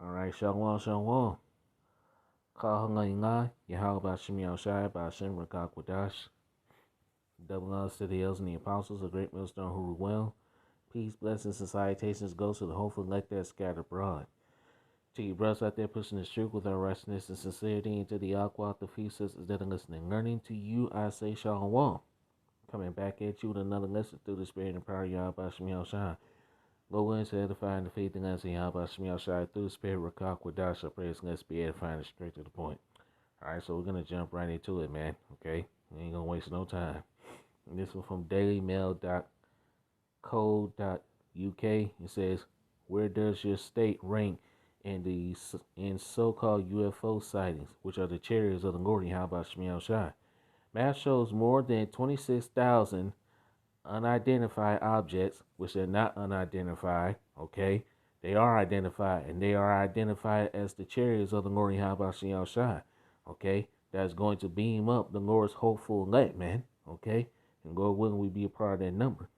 Alright, Shalom, Shalom. Kahangainga, Yahweh Shemi Shai, Bashem Rakakwadash. Double honors to the elders and the apostles, a great millstone who rule well. Peace, blessings, and salutations go to the hopeful elect that scattered abroad. To you brothers out there pushing the truth with our righteousness and sincerity, and to the aqua, the few sisters that are listening, learning to you, I say Shalom. Coming back at you with another lesson through the spirit and power of Yahweh Shemi Shai. Go willing to edifying the faith and us in Yahweh Shemi Shai through the spirit Rakakwadash. I pray it's going to be edifying and straight to the point. Alright, so we're going to jump right into it, man. Okay? We ain't going to waste no time. And this one from dailymail.co.uk. It says, where does your state rank in so-called UFO sightings, which are the chariots of the Lord? How about Shemiel Shai? Math shows more than 26,000 unidentified objects, which are not unidentified, okay? They are identified, and they are identified as the chariots of the Lord. How about Shemiel Shai? Okay? That's going to beam up the Lord's hopeful elect, man. Okay? And Lord willing, we be a part of that number.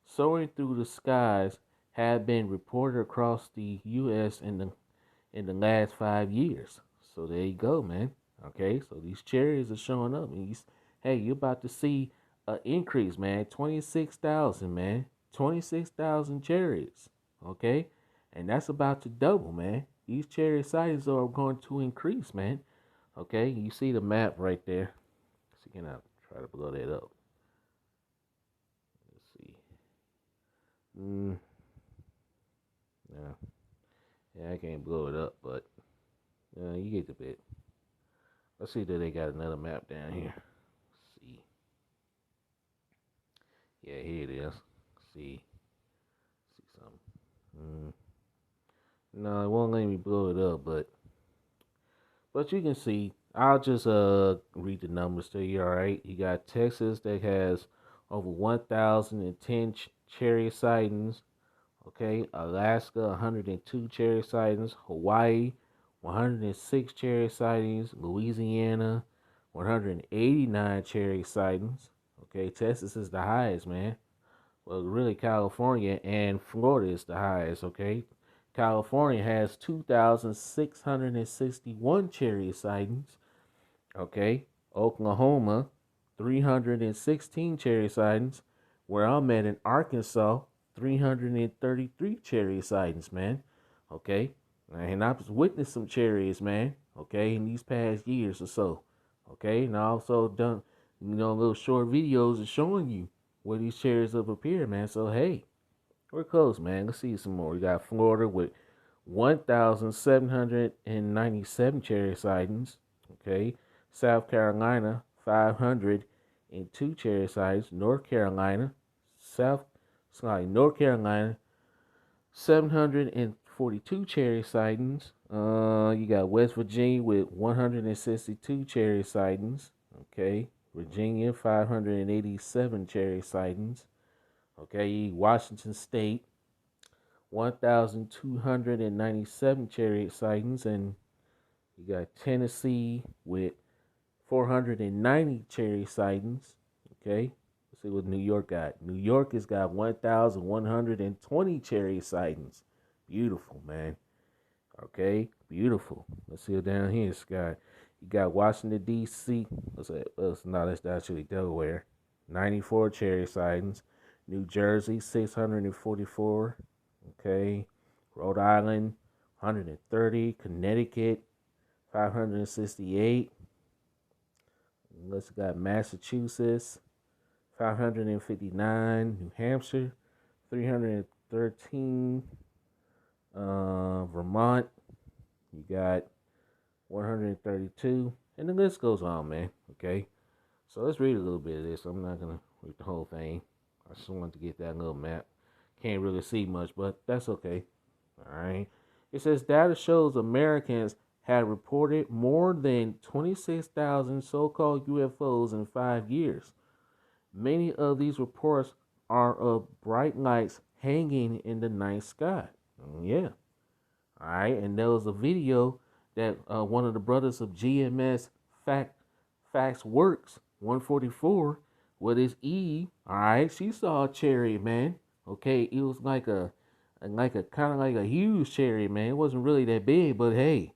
Soaring through the skies have been reported across the U.S. in the last 5 years. So there you go, man. Okay, so these chariots are showing up. And hey, you're about to see an increase, man. 26,000, man. 26,000 chariots. Okay, and that's about to double, man. These chariot sightings are going to increase, man. Okay, you see the map right there. So you can try to blow that up. Let's see. Yeah, I can't blow it up, but you get the bit. Let's see that they got another map down here. Let's see. Yeah, here it is. See something. No, it won't let me blow it up, but you can see. I'll just read the numbers to you. All right, you got Texas that has over 1,010 chariot sightings. Okay, Alaska 102 chariot sightings, Hawaii 106 chariot sightings, Louisiana 189 chariot sightings. Okay, Texas is the highest, man. Well, really, California and Florida is the highest. Okay, California has 2,661 chariot sightings. Okay, Oklahoma 316 chariot sightings. Where I'm at in Arkansas, 333 chariot sightings, man. Okay, and I've witnessed some chariots, man. Okay, in these past years or so. Okay, and I also done, little short videos of showing you where these chariots have appeared, man. So hey, we're close, man. Let's see some more. We got Florida with 1,797 chariot sightings. Okay, South Carolina 502 chariot sightings. North Carolina 742 chariot sightings. You got West Virginia with 162 chariot sightings. Okay, Virginia 587 chariot sightings. Okay, Washington State 1,297 chariot sightings, and you got Tennessee with 490 chariot sightings. Okay, let's see what New York got. New York has got 1,120 chariot sightings. Beautiful, man. Okay, beautiful. Let's see what down here, Scott. You got Washington, D.C. That's actually Delaware. 94 chariot sightings. New Jersey, 644. Okay. Rhode Island, 130. Connecticut, 568. Let's got Massachusetts, 559. New Hampshire, 313. Vermont, you got 132. And the list goes on, man. Okay. So let's read a little bit of this. I'm not going to read the whole thing. I just wanted to get that little map. Can't really see much, but that's okay. All right. It says data shows Americans had reported more than 26,000 so-called UFOs in 5 years. Many of these reports are of bright lights hanging in the night sky. Yeah. All right. And there was a video that one of the brothers of GMS Facts Works 144 with his Eve. All right. She saw a chariot, man. Okay. It was like a and like a kind of like a huge chariot, man. It wasn't really that big, but hey,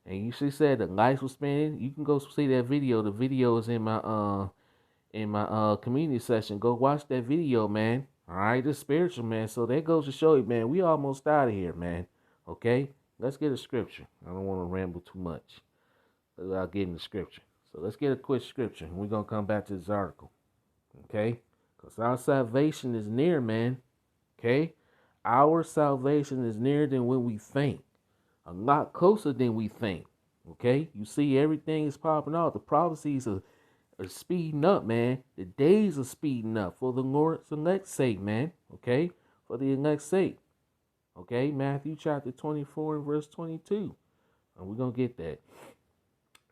and you see said the lights were spinning. You can go see that video. The video is in my community session. Go watch that video, man. All right, it's spiritual, man. So that goes to show you, man, we almost out of here, man. Okay, let's get a scripture. I don't want to ramble too much without getting the scripture. So let's get a quick scripture, and we're gonna come back to this article. Okay, because our salvation is near, man. Okay, our salvation is nearer than when we think. A lot closer than we think. Okay, you see, everything is popping off. The prophecies are speeding up, man. The days are speeding up for the Lord's elect's sake, man. Okay? For the elect's sake. Okay? Matthew chapter 24 and verse 22. And we're going to get that.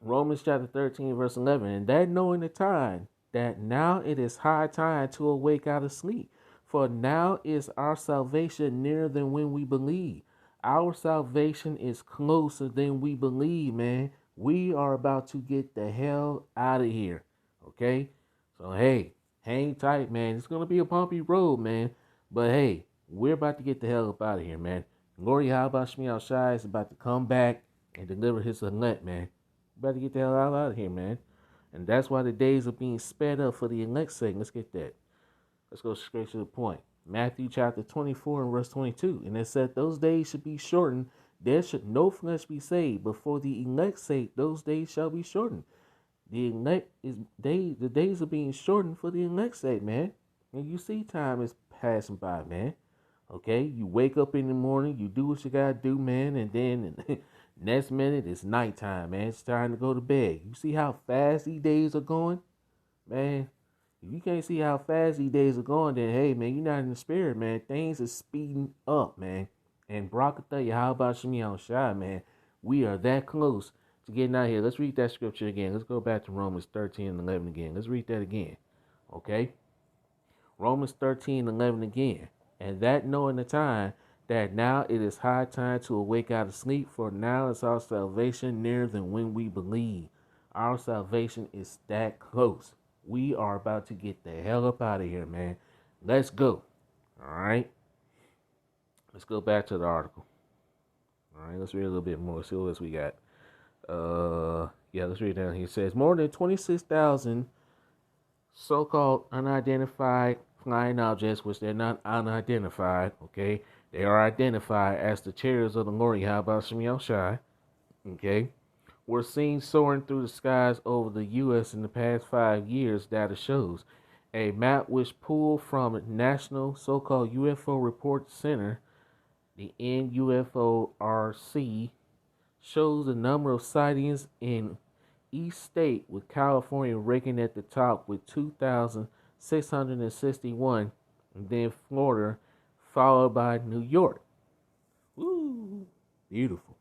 Romans chapter 13 verse 11. And that knowing the time, that now it is high time to awake out of sleep. For now is our salvation nearer than when we believe. Our salvation is closer than we believe, man. We are about to get the hell out of here. Okay? So, hey, hang tight, man. It's going to be a bumpy road, man. But, hey, we're about to get the hell up out of here, man. Glory Shmi Shai is about to come back and deliver his elect, man. We're about to get the hell out of here, man. And that's why the days are being sped up for the elect's sake. Let's get that. Let's go straight to the point. Matthew chapter 24 and verse 22. And it said, those days should be shortened. There should no flesh be saved. But for the elect's sake, those days shall be shortened. The days are being shortened for the elect's sake, man. And you see time is passing by, man. Okay, you wake up in the morning, you do what you gotta do, man, and then next minute it's nighttime, man. It's time to go to bed. You see how fast these days are going, man. If you can't see how fast these days are going, then hey, man, you're not in the spirit, man. Things are speeding up, man. And Brock will tell you, how about Shemi Shai, man? We are that close to getting out here. Let's read that scripture again. Let's go back to Romans 13 and 11 again. Let's read that again. Okay? Romans 13 and 11 again. And that knowing the time, that now it is high time to awake out of sleep, for now is our salvation nearer than when we believe. Our salvation is that close. We are about to get the hell up out of here, man. Let's go. All right? Let's go back to the article. All right, let's read a little bit more. See what else we got. Let's read down here. It says more than 26,000 so-called unidentified flying objects, which they're not unidentified, okay? They are identified as the chariots of the Lord, how about Shemi Shai, okay? Were seen soaring through the skies over the U.S. in the past 5 years, data shows. A map which pulled from National so-called UFO Report Center, the NUFORC, shows the number of sightings in each state, with California ranking at the top with 2,661, and then Florida, followed by New York. Woo! Beautiful.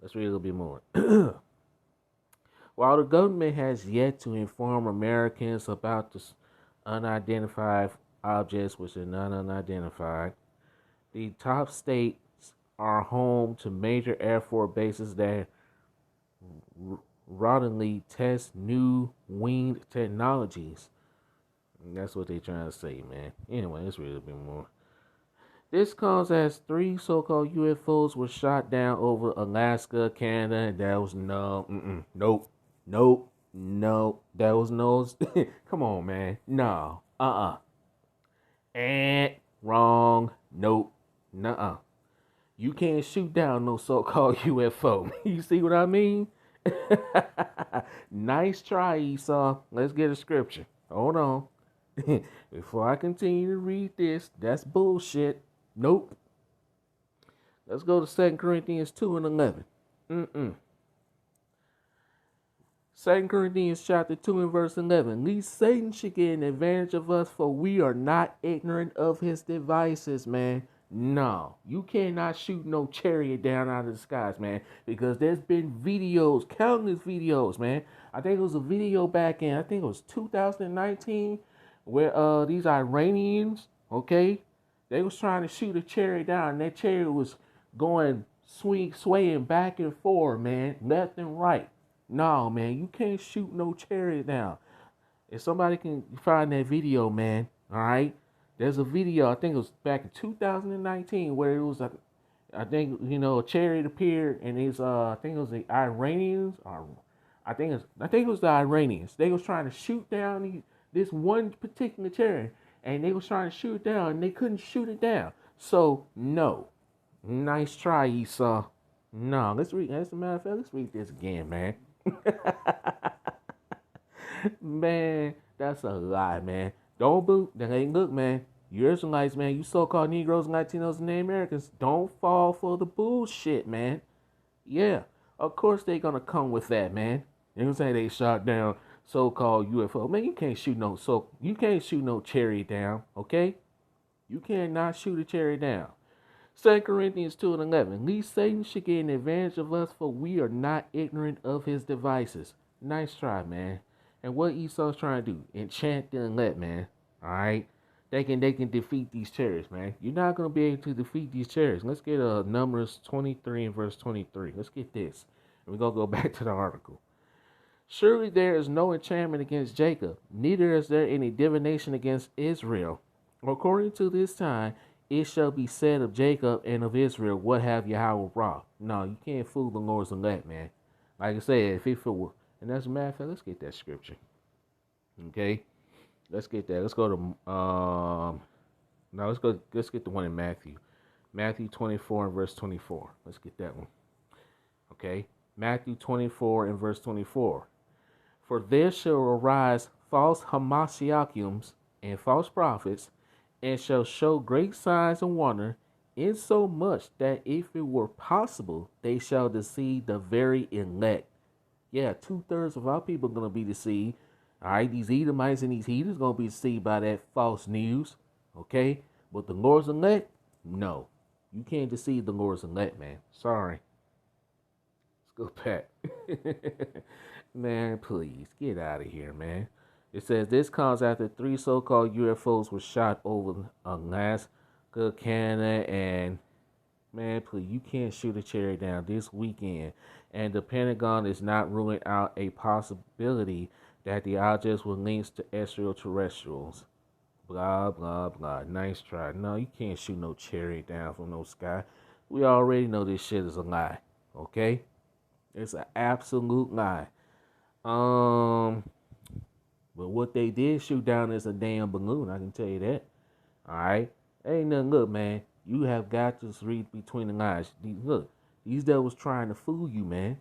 Let's read a little bit more. While the government has yet to inform Americans about the unidentified objects, which are not unidentified, the top states are home to major Air Force bases that routinely test new winged technologies. And that's what they're trying to say, man. Anyway, let's read a bit more. This comes as 3 so-called UFOs were shot down over Alaska, Canada, and that was nope. That was no. Come on, man. No. Wrong. Nope. Nuh-uh. You can't shoot down no so-called UFO. You see what I mean? Nice try, Esau. Let's get a scripture. Hold on. Before I continue to read this, that's bullshit. Nope. Let's go to 2 Corinthians 2 and 11. 2 Corinthians chapter 2 and verse 11. Lest Satan should get an advantage of us, for we are not ignorant of his devices, man. No, you cannot shoot no chariot down out of the skies, man, because there's been videos, countless videos, man. I think it was a video back in, I think it was 2019, where these Iranians, okay, they was trying to shoot a chariot down, and that chariot was going swaying back and forth, man, left and right. No, man, you can't shoot no chariot down. If somebody can find that video, man, all right, There's a video, I think it was back in 2019, where it was I think a chariot appeared, and it's I think it was the Iranians, or I think it was the Iranians. They was trying to shoot down this one particular chariot, and they was trying to shoot it down, and they couldn't shoot it down. So no, nice try, Esau. No, let's read. As a matter of fact, let's read this again, man. Man, that's a lie, man. Don't boot. That ain't look, man. You Israelites, man. You so-called Negroes, Latinos, and Native Americans. Don't fall for the bullshit, man. Yeah, of course they gonna come with that, man. You know what I'm saying? They shot down so-called UFO. Man, you can't shoot no chariot down, okay? You cannot shoot a chariot down. 2 Corinthians 2 and 11. Least Satan should get an advantage of us, for we are not ignorant of his devices. Nice try, man. And what Esau's trying to do? Enchant the elect, man. Alright? They can defeat these chariots, man. You're not going to be able to defeat these chariots. Let's get Numbers 23 and verse 23. Let's get this. And we're going to go back to the article. Surely there is no enchantment against Jacob, neither is there any divination against Israel. According to this time, it shall be said of Jacob and of Israel, what have Yahweh wrought? No, you can't fool the Lord's elect, man. Like I said, if it were, and as a matter of fact, let's get that scripture. Okay, let's get that. Let's go to now let's get the one in Matthew 24 and verse 24. Let's get that one. Okay, Matthew 24 and verse 24. For there shall arise false Hamashiachim and false prophets, and shall show great signs and wonder, insomuch that if it were possible, they shall deceive the very elect. Yeah, 2/3 of our people are going to be deceived. All right, these Edomites and these heathens are going to be deceived by that false news. Okay, but the Lord's elect, no. You can't deceive the Lord's elect, man. Sorry. Let's go back. Man, please, get out of here, man. It says this comes after 3 so-called UFOs were shot over Alaska, Canada, and man, please, you can't shoot a chariot down this weekend. And the Pentagon is not ruling out a possibility that the objects were linked to extraterrestrials. Blah, blah, blah. Nice try. No, you can't shoot no chariot down from no sky. We already know this shit is a lie. Okay? It's an absolute lie. But what they did shoot down is a damn balloon, I can tell you that. Alright? Ain't nothing. Look, man, you have got to read between the lines. Look, these devils trying to fool you, man.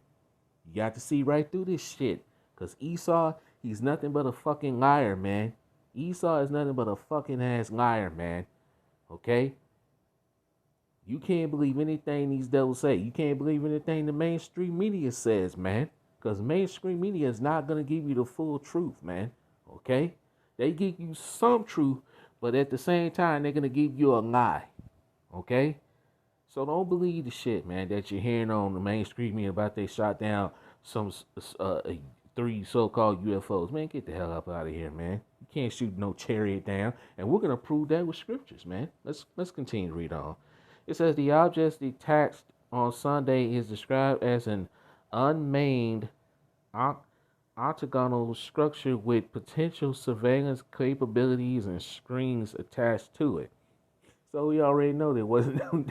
You got to see right through this shit. Because Esau, he's nothing but a fucking liar, man. Esau is nothing but a fucking ass liar, man. Okay? You can't believe anything these devils say. You can't believe anything the mainstream media says, man. Because mainstream media is not going to give you the full truth, man. Okay? They give you some truth, but at the same time, they're going to give you a lie. Okay? So don't believe the shit, man, that you're hearing on the mainstream media about they shot down some 3 so-called UFOs. Man, get the hell up out of here, man. You can't shoot no chariot down. And we're going to prove that with scriptures, man. Let's continue to read on. It says the object detached on Sunday is described as an unmanned octagonal structure with potential surveillance capabilities and screens attached to it. So we already know there wasn't no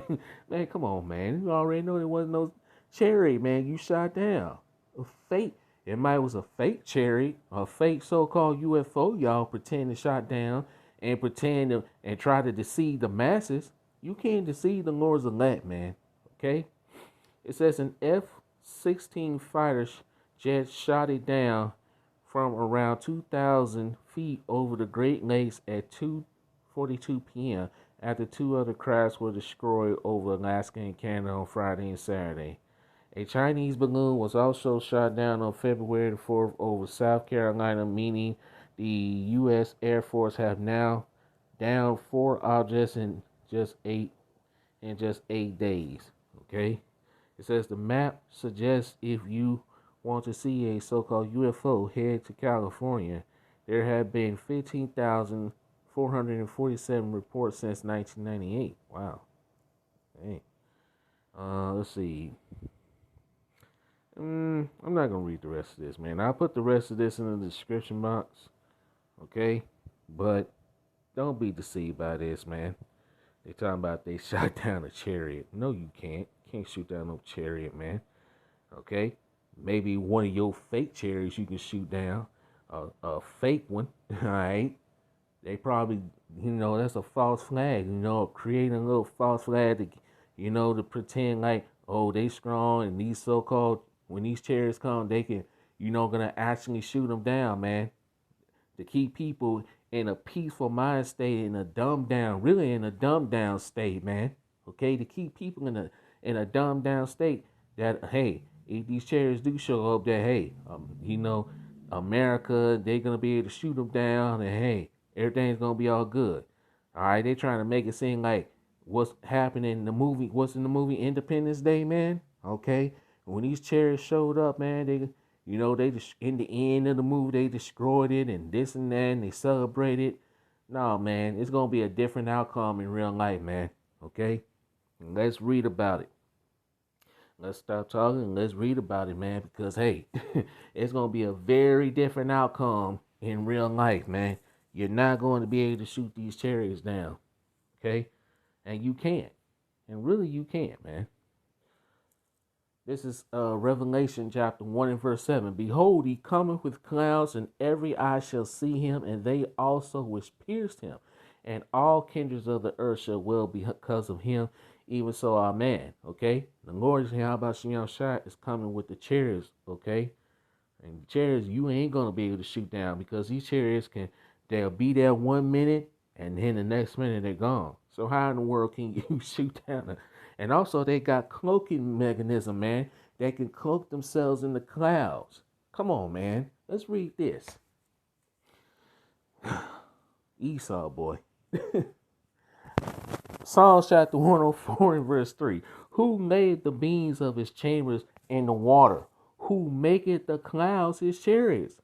man, come on, man. We already know there wasn't no chariot, man. You shot down. A fake. It might was a fake chariot, a fake so-called UFO y'all pretend to shot down and pretend to and try to deceive the masses. You can't deceive the Lord's elect, man. Okay? It says an F-16 fighter jet shot it down from around 2,000 feet over the Great Lakes at 2:42 p.m. after 2 other crafts were destroyed over Alaska and Canada on Friday and Saturday. A Chinese balloon was also shot down on February the 4th over South Carolina, meaning the U.S. Air Force have now downed 4 objects in just 8 days. Okay? It says the map suggests if you want to see a so-called UFO, head to California. There have been 15,447 reports since 1998. Wow. Dang. Let's see. I'm not going to read the rest of this, man. I'll put the rest of this in the description box. Okay? But Don't be deceived by this, man. They talking about they shot down a chariot. No, you can't. Can't shoot down no chariot, man. Okay? Maybe one of your fake chariots you can shoot down. A fake one. Alright? They probably, that's a false flag, creating a little false flag to, to pretend like, oh, they strong and these so-called, when these chariots come, they can, gonna actually shoot them down, man. To keep people in a peaceful mind state, in a dumbed down, really in a dumbed down state, man. Okay, to keep people in a dumbed down state that, hey, if these chariots do show up, that hey, America, they're gonna be able to shoot them down, and hey, everything's gonna be all good. All right, they trying to make it seem like what's happening in the movie, what's in the movie Independence Day, man. Okay, when these chariots showed up, man, they just in the end of the movie they destroyed it and this and that and they celebrated. No, man, it's gonna be a different outcome in real life, man. Okay, and let's read about it. Let's stop talking and let's read about it, man. Because hey, it's gonna be a very different outcome in real life, man. You're not going to be able to shoot these chariots down, okay? And you can't, and really you can't, man. This is Revelation chapter 1 and verse 7. Behold, he cometh with clouds, and every eye shall see him, and they also which pierced him. And all kindreds of the earth shall well because of him. Even so, amen. Okay? The Lord is coming with the chariots, okay? And the chariots, you ain't going to be able to shoot down because these chariots they'll be there 1 minute, and then the next minute they're gone. So how in the world can you shoot down and also, they got cloaking mechanism, man. They can cloak themselves in the clouds. Come on, man. Let's read this. Esau, boy. Psalms chapter 104 and verse 3. Who made the beams of his chambers in the water? Who maketh the clouds his chariots?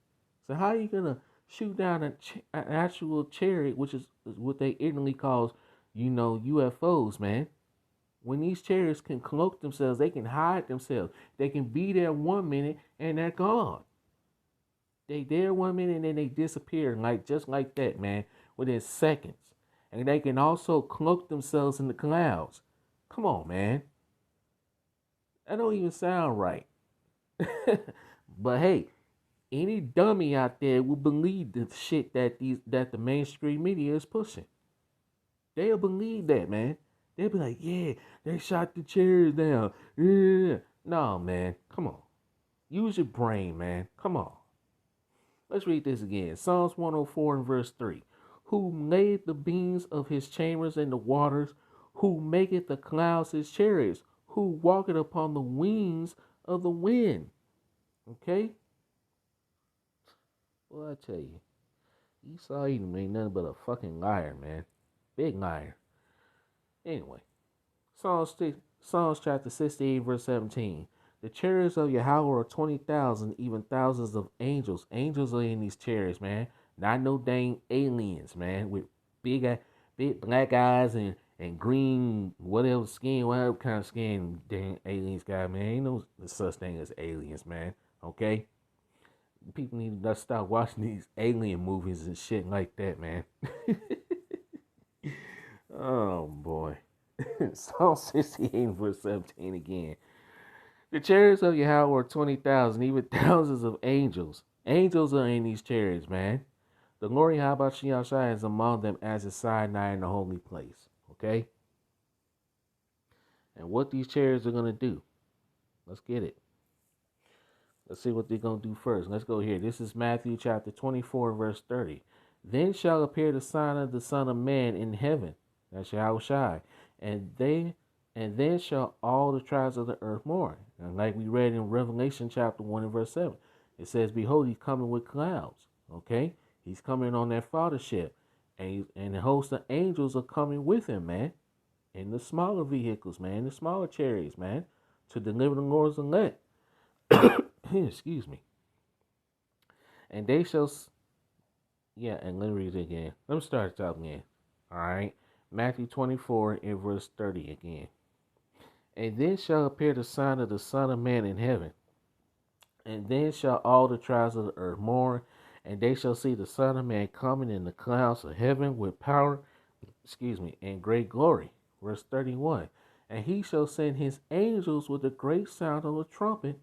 So how are you going to shoot down an actual chariot, which is what they ignorantly call, UFOs, man? When these chariots can cloak themselves, they can hide themselves. They can be there 1 minute and they're gone. They there 1 minute and then they disappear, just like that, man, within seconds. And they can also cloak themselves in the clouds. Come on, man. That don't even sound right. But hey, any dummy out there will believe the shit that the mainstream media is pushing. They'll believe that, man. They'll be like, yeah, they shot the chairs down. Yeah. No, man. Come on. Use your brain, man. Come on. Let's read this again. Psalms 104 and verse 3. Who made the beams of his chambers in the waters? Who maketh the clouds his chariots? Who walketh upon the wings of the wind? Okay? Well, I tell you, Esau Edom ain't nothing but a fucking liar, man. Big liar. Anyway, Psalms chapter 68, verse 17. The chariots of Yahweh are 20,000, even thousands of angels. Angels are in these chariots, man. Not no dang aliens, man, with big black eyes and green whatever skin, whatever kind of skin dang aliens got, man. Ain't no such thing as aliens, man. Okay? People need to stop watching these alien movies and shit like that, man. Oh boy. Psalm 68 verse 17 again. The chariots of Yahweh are 20,000, even thousands of angels. Angels are in these chariots, man. The glory Habashiyashai is among them as is Sinai in the holy place. Okay? And what these chariots are going to do. Let's get it. Let's see what they're going to do first. Let's go here. This is Matthew chapter 24, verse 30. Then shall appear the sign of the Son of Man in heaven. That's Yahushai. And then shall all the tribes of the earth mourn. And like we read in Revelation chapter 1 and verse 7, it says, behold, he's coming with clouds. Okay? He's coming on that fathership. And the host of angels are coming with him, man. In the smaller vehicles, man. The smaller chariots, man. To deliver the Lord's elect. Excuse me. And they shall... Yeah, and let me read it again. Let me start it out again. All right? Matthew 24 and verse 30 again. And then shall appear the sign of the Son of Man in heaven. And then shall all the tribes of the earth mourn, And they shall see the Son of Man coming in the clouds of heaven with power, and great glory. Verse 31. And he shall send his angels with a great sound of a trumpet,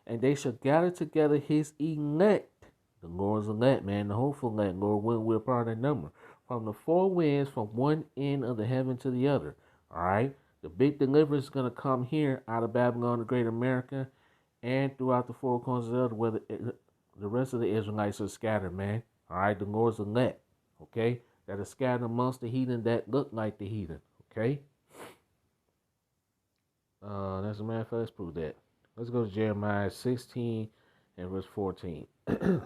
and they shall gather together his elect. The Lord's elect, man, the hopeful elect, Lord, when we're part of that number. From the four winds, from one end of the heaven to the other. All right? The big deliverance is going to come here out of Babylon, the great America, and throughout the four corners of the earth, where the rest of the Israelites are scattered, man. All right? The Lord's elect, okay? That are scattered amongst the heathen that look like the heathen, okay? That's a matter of fact, let's prove that. Let's go to Jeremiah 16 and verse 14. The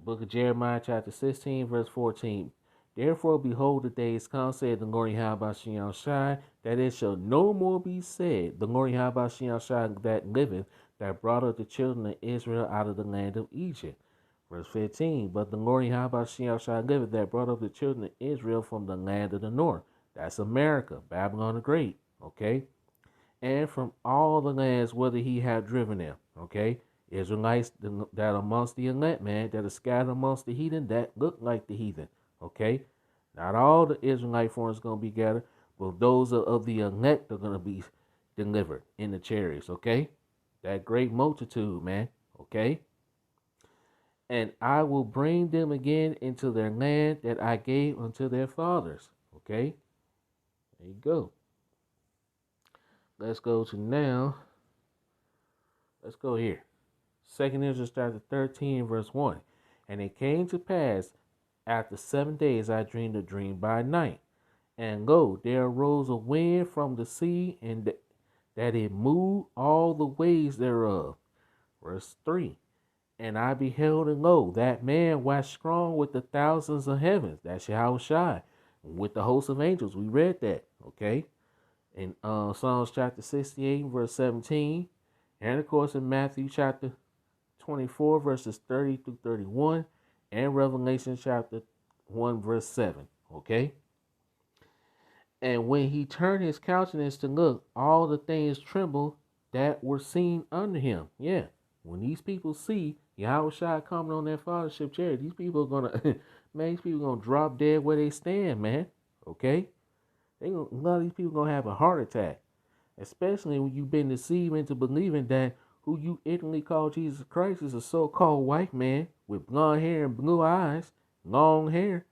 book of Jeremiah, chapter 16, verse 14. Therefore, behold, the days come, said the Lord Yahweh Shai, that it shall no more be said, the Lord Yahweh Shai that liveth, that brought up the children of Israel out of the land of Egypt. Verse 15. But the Lord Yahweh Shai liveth, that brought up the children of Israel from the land of the north. That's America, Babylon the Great. Okay? And from all the lands whither he had driven them. Okay? Israelites that amongst the elect, man, that are scattered amongst the heathen that look like the heathen. Okay? Not all the Israelite foreigners going to be gathered, but those of the elect are going to be delivered in the chariots. Okay? That great multitude, man. Okay? And I will bring them again into their land that I gave unto their fathers. Okay? There you go. Let's go to now. Let's go here. 2 Israel chapter 13, verse 1. And it came to pass, after 7 days I dreamed a dream by night. And lo, there arose a wind from the sea, and that it moved all the waves thereof. Verse 3. And I beheld, and lo, that man waxed strong with the thousands of heavens. That's Yahushua, with the host of angels. We read that, okay? In Psalms chapter 68, verse 17. And of course in Matthew chapter 24, verses 30 through 31. And Revelation chapter 1, verse 7, okay? And when he turned his countenance to look, all the things trembled that were seen under him. Yeah, when these people see Yahushua coming on their fathership chariot, these people are gonna, man, these people gonna drop dead where they stand, man. Okay, a lot of these people gonna have a heart attack, especially when you've been deceived into believing that who you ignorantly call Jesus Christ is a so-called white man with blonde hair and blue eyes, long hair.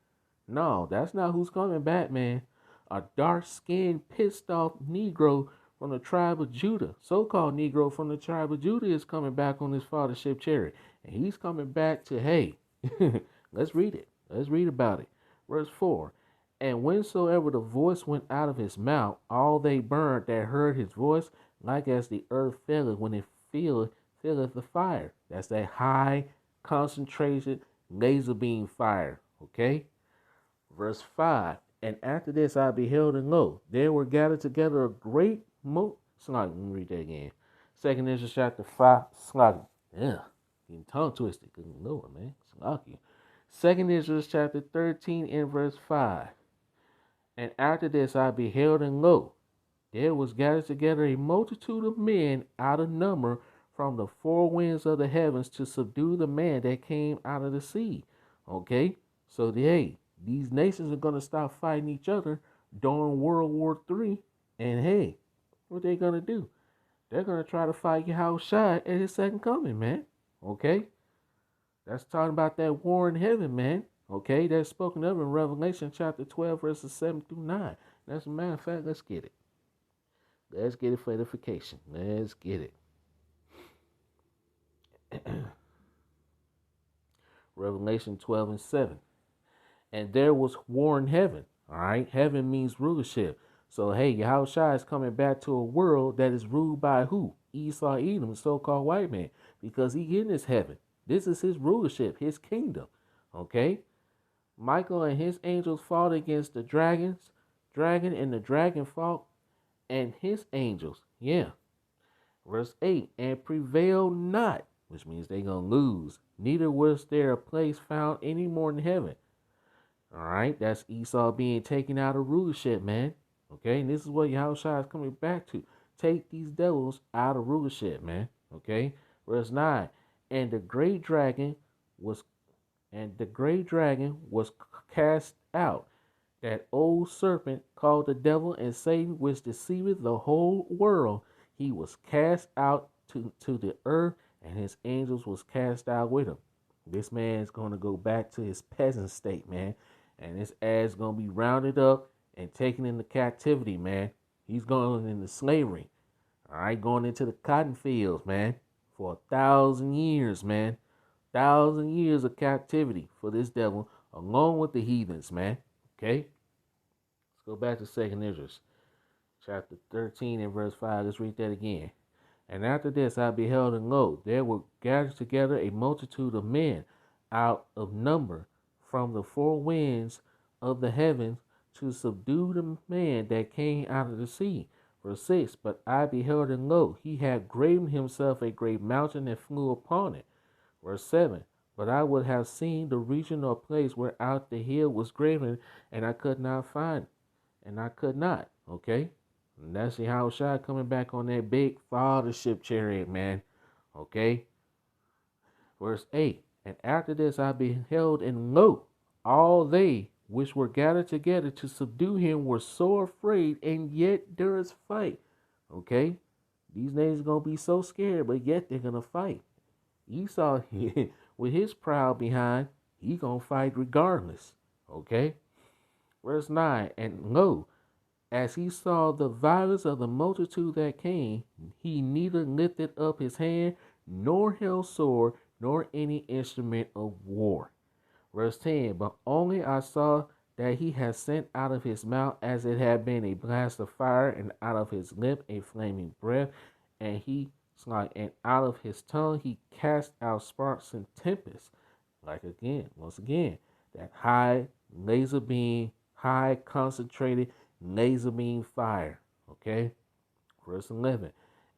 No, that's not who's coming back, man. A dark-skinned, pissed-off Negro from the tribe of Judah, so-called Negro from the tribe of Judah, is coming back on his fathership chariot. And he's coming back to, hey, let's read it. Let's read about it. Verse 4. And whensoever the voice went out of his mouth, all they burned that heard his voice, like as the earth filleth when it filleth the fire. That's that high concentrated laser beam fire. Okay? Verse 5. And after this I beheld, and lo, there were gathered together a great let me read that again. 2 Israel chapter 5. Yeah. Getting tongue twisted. Good Lord, man. Slocky. 2 Israel chapter 13 and verse 5. And after this I beheld, and lo, there was gathered together a multitude of men out of number from the four winds of the heavens to subdue the man that came out of the sea. Okay? So, hey, these nations are going to stop fighting each other during World War III. And, hey, what they going to do? They're going to try to fight Yahushua at his second coming, man. Okay? That's talking about that war in heaven, man. Okay? That's spoken of in Revelation chapter 12, verses 7 through 9. As a matter of fact, let's get it. Let's get it for edification. Let's get it. Revelation 12 and 7. And there was war in heaven. All right? Heaven means rulership. So, hey, Yahushua is coming back to a world that is ruled by who? Esau, Edom, so-called white man. Because he in this heaven. This is his rulership, his kingdom. Okay? Michael and his angels fought against the dragon, and the dragon fought and his angels. Yeah. Verse 8. And prevailed not, which means they're going to lose. Neither was there a place found any more in heaven. All right. That's Esau being taken out of rulership, man. Okay. And this is what Yahushua is coming back to. Take these devils out of rulership, man. Okay. Verse 9. And the great dragon was And the great dragon was cast out, that old serpent called the devil and Satan, which deceiveth the whole world. He was cast out to the earth, and his angels was cast out with him. This man is going to go back to his peasant state, man. And his ass going to be rounded up and taken into captivity, man. He's going into slavery. All right, going into the cotton fields, man, for 1,000 years, man. 1,000 years of captivity for this devil, along with the heathens, man. Okay? Let's go back to 2nd Israel, chapter 13 and verse 5. Let's read that again. And after this I beheld, and lo, there were gathered together a multitude of men out of number from the four winds of the heavens to subdue the man that came out of the sea. Verse 6. But I beheld, and lo, he had graven himself a great mountain and flew upon it. Verse 7. But I would have seen the region or place whereout the hill was graven, and I could not find it. And I could not. Okay? And that's Yahushua coming back on that big fathership chariot, man. Okay? Verse 8. And after this I beheld, and lo, all they which were gathered together to subdue him were so afraid, and yet there is fight. Okay? These niggas gonna be so scared, but yet they're gonna fight. Esau, with his proud behind, he gonna fight regardless. Okay? Verse 9. And lo, as he saw the violence of the multitude that came, he neither lifted up his hand, nor held sword, nor any instrument of war. Verse 10. But only I saw that he had sent out of his mouth as it had been a blast of fire, and out of his lip a flaming breath, and out of his tongue he cast out sparks and tempests. Once again, that high laser beam, high concentrated laser beam fire. Okay? Verse 11.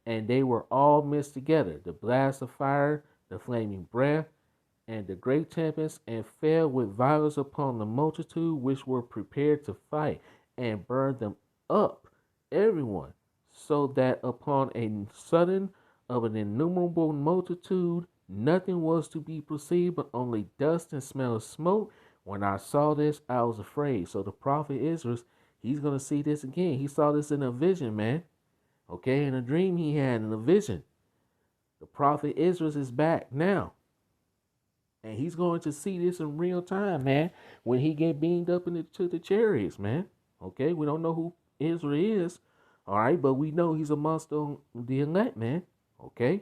And they were all mixed together, the blast of fire, the flaming breath, and the great tempest, and fell with violence upon the multitude which were prepared to fight, and burned them up, everyone, so that upon a sudden of an innumerable multitude nothing was to be perceived but only dust and smell of smoke. When I saw this, I was afraid. So the prophet Israel, he's going to see this again. He saw this in a vision, man. Okay, in a dream he had, in a vision. The prophet Israel is back now. And he's going to see this in real time, man, when he get beamed up into the chariots, man. Okay, we don't know who Israel is, all right, but we know he's amongst the elect, man. Okay,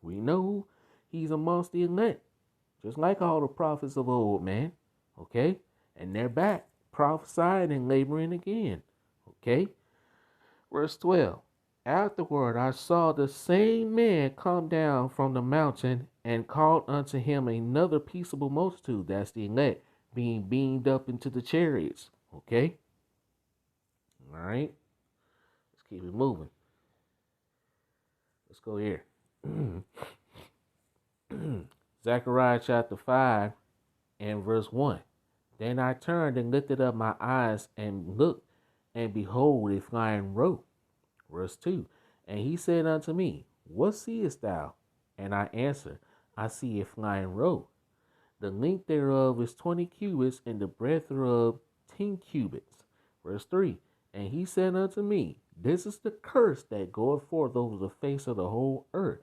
we know he's amongst the elect, just like all the prophets of old, man. Okay, and they're back prophesying and laboring again. Okay, verse 12. Afterward I saw the same man come down from the mountain, and called unto him another peaceable multitude, that's the elect, being beamed up into the chariots. Okay? All right? Let's keep it moving. Let's go here. Zechariah chapter 5 and verse 1. Then I turned and lifted up my eyes and looked, and behold, a flying rope. Verse 2. And he said unto me, What seest thou? And I answered, I see a flying rope. The length thereof is 20 cubits, and the breadth thereof 10 cubits. Verse 3. And he said unto me, This is the curse that goeth forth over the face of the whole earth.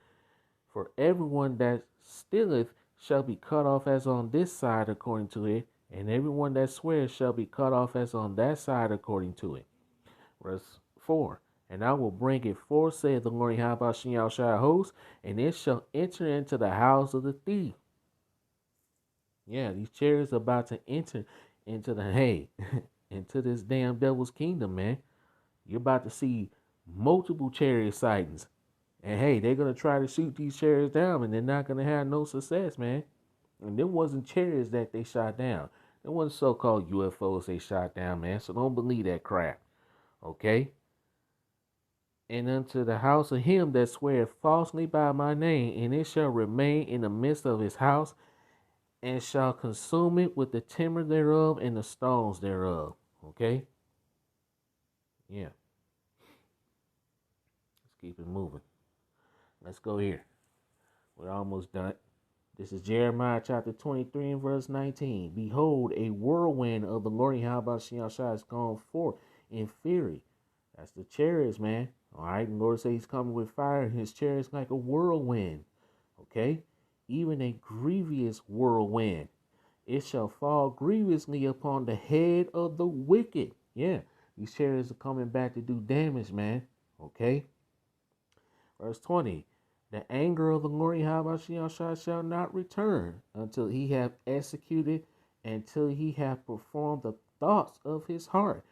For everyone that stealeth shall be cut off as on this side according to it, and everyone that swears shall be cut off as on that side according to it. Verse 4. And I will bring it forth, saith the Lord Yahweh Shai host, and it shall enter into the house of the thief. Yeah, these chariots are about to enter into into this damn devil's kingdom, man. You're about to see multiple chariot sightings. And hey, they're going to try to shoot these chariots down, and they're not going to have no success, man. And there wasn't chariots that they shot down. There wasn't so-called UFOs they shot down, man. So don't believe that crap. Okay? And unto the house of him that sweareth falsely by my name, and it shall remain in the midst of his house, and shall consume it with the timber thereof and the stones thereof. Okay? Yeah. Let's keep it moving. Let's go here. We're almost done. This is Jeremiah chapter 23 and verse 19. Behold, a whirlwind of the Lord Yahweh Shah has gone forth in fury. That's the chariots, man. All right, the Lord says he's coming with fire, and his chariots like a whirlwind. Okay, even a grievous whirlwind. It shall fall grievously upon the head of the wicked. Yeah, these chariots are coming back to do damage, man. Okay, verse 20. The anger of the Lord Yahweh shall not return until he have executed, until he have performed the thoughts of his heart.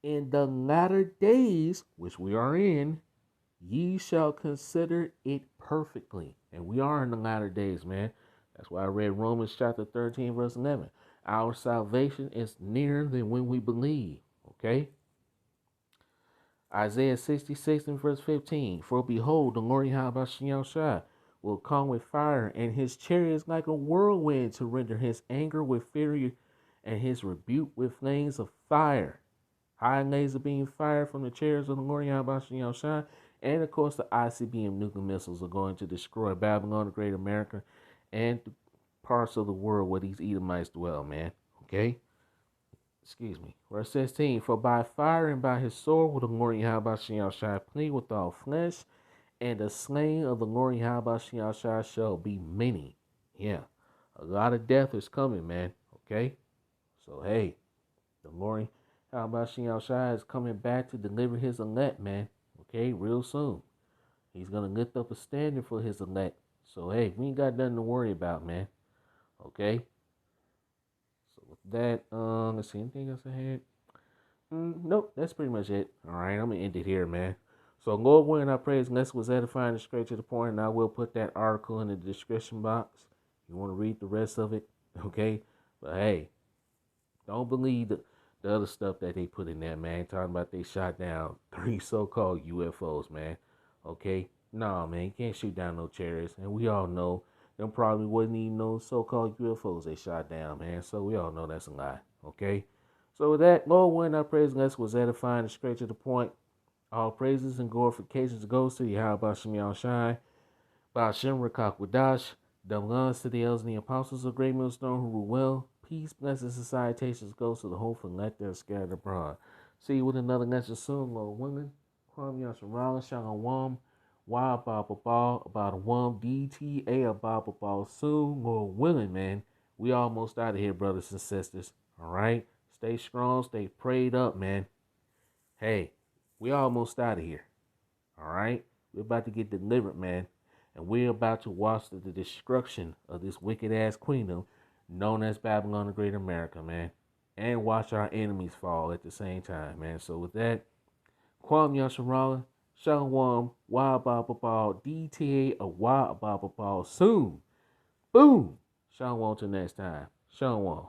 In the latter days, which we are in, ye shall consider it perfectly. And we are in the latter days, man. That's why I read Romans chapter 13, verse 11. Our salvation is nearer than when we believe. Okay? Isaiah 66 and verse 15. For behold, the Lord Yahweh will come with fire, and his chariots like a whirlwind, to render his anger with fury and his rebuke with flames of fire. High laser beam fire from the chariots of the Lord Yahweh, and of course the ICBM nuclear missiles are going to destroy Babylon, the Great America, and parts of the world where these Edomites dwell, man. Okay? Excuse me. Verse 16. For by fire and by his sword will the Lord Yahweh plead with all flesh, and the slain of the Lord Yahweh shall be many. Yeah. A lot of death is coming, man. Okay? So, hey, the Lord Yahweh is coming back to deliver his elect, man. Okay? Real soon. He's going to lift up a standard for his elect. So, hey, we ain't got nothing to worry about, man. Okay? So, with that, let's see, anything else I had? Nope, that's pretty much it. All right, I'm going to end it here, man. So, Lord willing, I pray his lesson was edifying and straight to the point, and I will put that article in the description box. You want to read the rest of it, okay? But, hey, don't believe the other stuff that they put in there, man. Talking about they shot down 3 so-called UFOs, man. Okay? Nah, man, you can't shoot down no chariots. And we all know them probably wasn't even no so-called UFOs they shot down, man. So we all know that's a lie. Okay? So with that, Lord, when our praise and was edifying and straight to the point, all praises and glorifications goes to Yahweh Shemi Shai, Ba'ashem Rakak Wadash, belongs to the elders and the apostles of Great Millstone who rule well. Peace, blessings, and salutations goes to the whole elect that are scattered abroad. See you with another lecture soon, Lord willing. Kwam Yasharala, Shalom, Wa Baba about a one DTA about Baba soon, Lord willing, man. We almost out of here, brothers and sisters. All right? Stay strong, stay prayed up, man. Hey, we almost out of here. All right? We're about to get delivered, man. And we're about to watch the destruction of this wicked ass queendom known as Babylon the Great America, man. And watch our enemies fall at the same time, man. So with that, Kwam Yasharala, Shalom, Wa Baba DTA, a Wa Baba soon. Boom. Shalom till next time. Shalom.